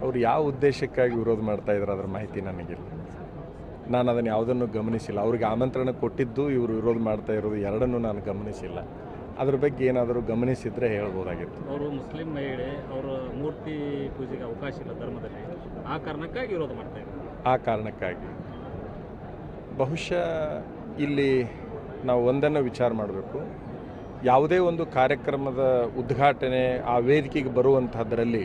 ಅವ್ರು ಯಾವ ಉದ್ದೇಶಕ್ಕಾಗಿ ವಿರೋಧ ಮಾಡ್ತಾ ಇದ್ದಾರೆ ಅದರ ಮಾಹಿತಿ ನನಗಿಲ್ಲ. ನಾನು ಅದನ್ನು ಯಾವುದನ್ನು ಗಮನಿಸಿಲ್ಲ. ಅವ್ರಿಗೆ ಆಮಂತ್ರಣ ಕೊಟ್ಟಿದ್ದು ಇವರು ವಿರೋಧ ಮಾಡ್ತಾ ಇರೋದು ಎರಡನ್ನೂ ನಾನು ಗಮನಿಸಿಲ್ಲ. ಅದ್ರ ಬಗ್ಗೆ ಏನಾದರೂ ಗಮನಿಸಿದರೆ ಹೇಳ್ಬೋದಾಗಿತ್ತು. ಅವರು ಮುಸ್ಲಿಂ ಮಹಿಳೆ, ಅವರ ಮೂರ್ತಿ ಪೂಜೆಗೆ ಅವಕಾಶ ಇಲ್ಲ ಧರ್ಮದಲ್ಲಿ, ಆ ಕಾರಣಕ್ಕಾಗಿ ವಿರೋಧ ಮಾಡ್ತಾ ಇದ್ದಾರೆ. ಆ ಕಾರಣಕ್ಕಾಗಿ ಬಹುಶಃ ಇಲ್ಲಿ ನಾವು ಒಂದನ್ನು ವಿಚಾರ ಮಾಡಬೇಕು. ಯಾವುದೇ ಒಂದು ಕಾರ್ಯಕ್ರಮದ ಉದ್ಘಾಟನೆ ಆ ವೇದಿಕೆಗೆ ಬರುವಂಥದ್ರಲ್ಲಿ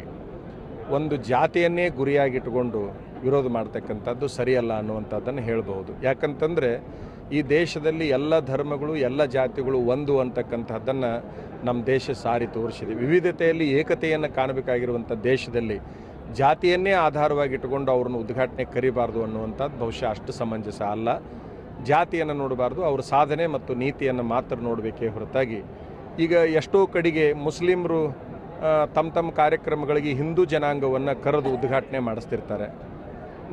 ಒಂದು ಜಾತಿಯನ್ನೇ ಗುರಿಯಾಗಿಟ್ಟುಕೊಂಡು ವಿರೋಧ ಮಾಡ್ತಕ್ಕಂಥದ್ದು ಸರಿಯಲ್ಲ ಅನ್ನುವಂಥದ್ದನ್ನು ಹೇಳ್ಬೋದು. ಯಾಕಂತಂದರೆ ಈ ದೇಶದಲ್ಲಿ ಎಲ್ಲ ಧರ್ಮಗಳು ಎಲ್ಲ ಜಾತಿಗಳು ಒಂದು ಅಂತಕ್ಕಂಥದ್ದನ್ನು ನಮ್ಮ ದೇಶ ಸಾರಿ ತೋರಿಸಿದೆ. ವಿವಿಧತೆಯಲ್ಲಿ ಏಕತೆಯನ್ನು ಕಾಣಬೇಕಾಗಿರುವಂಥ ದೇಶದಲ್ಲಿ ಜಾತಿಯನ್ನೇ ಆಧಾರವಾಗಿಟ್ಟುಕೊಂಡು ಅವ್ರನ್ನ ಉದ್ಘಾಟನೆ ಕರಿಬಾರ್ದು ಅನ್ನುವಂಥದ್ದು ಬಹುಶಃ ಅಷ್ಟು ಸಮಂಜಸ ಅಲ್ಲ. ಜಾತಿಯನ್ನು ನೋಡಬಾರ್ದು, ಅವ್ರ ಸಾಧನೆ ಮತ್ತು ನೀತಿಯನ್ನು ಮಾತ್ರ ನೋಡಬೇಕೇ ಹೊರತಾಗಿ ಈಗ ಎಷ್ಟೋ ಕಡೆಗೆ ಮುಸ್ಲಿಮರು ತಮ್ಮ ಕಾರ್ಯಕ್ರಮಗಳಿಗೆ ಹಿಂದೂ ಜನಾಂಗವನ್ನು ಕರೆದು ಉದ್ಘಾಟನೆ ಮಾಡಿಸ್ತಿರ್ತಾರೆ.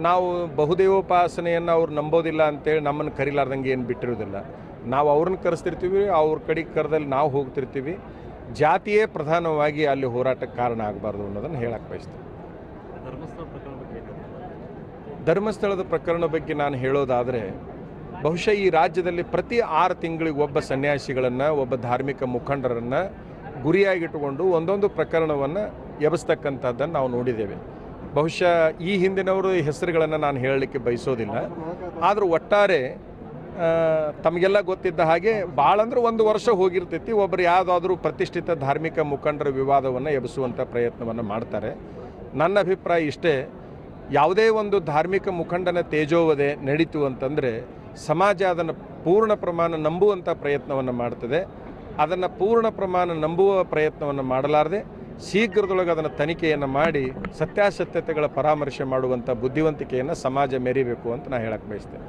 ನಾವು ಬಹುದೇವೋಪಾಸನೆಯನ್ನು ಅವ್ರು ನಂಬೋದಿಲ್ಲ ಅಂತೇಳಿ ನಮ್ಮನ್ನು ಕರಿಲಾರ್ದಂಗೆ ಏನು ಬಿಟ್ಟಿರೋದಿಲ್ಲ. ನಾವು ಅವ್ರನ್ನ ಕರೆಸ್ತಿರ್ತೀವಿ, ಅವ್ರ ಕಡೆಗೆ ಕರೆದಲ್ಲಿ ನಾವು ಹೋಗ್ತಿರ್ತೀವಿ. ಜಾತಿಯೇ ಪ್ರಧಾನವಾಗಿ ಅಲ್ಲಿ ಹೋರಾಟಕ್ಕೆ ಕಾರಣ ಆಗಬಾರ್ದು ಅನ್ನೋದನ್ನು ಹೇಳಕ್ಕೆ ಬಯಸ್ತೀನಿ. ಧರ್ಮಸ್ಥಳದ ಪ್ರಕರಣ ಬಗ್ಗೆ ನಾನು ಹೇಳೋದಾದರೆ ಬಹುಶಃ ಈ ರಾಜ್ಯದಲ್ಲಿ ಪ್ರತಿ 6 ತಿಂಗಳಿಗೆ ಒಬ್ಬ ಸನ್ಯಾಸಿಗಳನ್ನು, ಒಬ್ಬ ಧಾರ್ಮಿಕ ಮುಖಂಡರನ್ನು ಗುರಿಯಾಗಿಟ್ಟುಕೊಂಡು ಒಂದೊಂದು ಪ್ರಕರಣವನ್ನು ಎಬ್ಬಿಸ್ತಕ್ಕಂಥದ್ದನ್ನು ನಾವು ನೋಡಿದ್ದೇವೆ. ಬಹುಶಃ ಈ ಹಿಂದಿನವರು ಹೆಸರುಗಳನ್ನು ನಾನು ಹೇಳಲಿಕ್ಕೆ ಬಯಸೋದಿಲ್ಲ. ಆದರೂ ಒಟ್ಟಾರೆ ತಮಗೆಲ್ಲ ಗೊತ್ತಿದ್ದ ಹಾಗೆ ಭಾಳ ಅಂದ್ರೆ 1 ವರ್ಷ ಹೋಗಿರ್ತೈತಿ, ಒಬ್ಬರು ಯಾವುದಾದ್ರೂ ಪ್ರತಿಷ್ಠಿತ ಧಾರ್ಮಿಕ ಮುಖಂಡರ ವಿವಾದವನ್ನು ಎಬ್ಬಿಸುವಂಥ ಪ್ರಯತ್ನವನ್ನು ಮಾಡ್ತಾರೆ. ನನ್ನ ಅಭಿಪ್ರಾಯ ಇಷ್ಟೇ, ಯಾವುದೇ ಒಂದು ಧಾರ್ಮಿಕ ಮುಖಂಡನ ತೇಜೋವಧೆ ನಡೀತು ಅಂತಂದರೆ ಸಮಾಜ ಅದನ್ನು ಪೂರ್ಣ ಪ್ರಮಾಣ ನಂಬುವಂಥ ಪ್ರಯತ್ನವನ್ನು ಮಾಡ್ತದೆ. ಅದನ್ನು ಪೂರ್ಣ ಪ್ರಮಾಣ ನಂಬುವ ಪ್ರಯತ್ನವನ್ನು ಮಾಡಲಾರದೆ ಶೀಘ್ರದೊಳಗೆ ಅದನ್ನು ತನಿಖೆಯನ್ನು ಮಾಡಿ ಸತ್ಯಾಸತ್ಯತೆಗಳ ಪರಾಮರ್ಶೆ ಮಾಡುವಂಥ ಬುದ್ಧಿವಂತಿಕೆಯನ್ನು ಸಮಾಜ ಮೆರಿಬೇಕು ಅಂತ ನಾನು ಹೇಳಕ್ಕೆ ಬಯಸ್ತೇನೆ.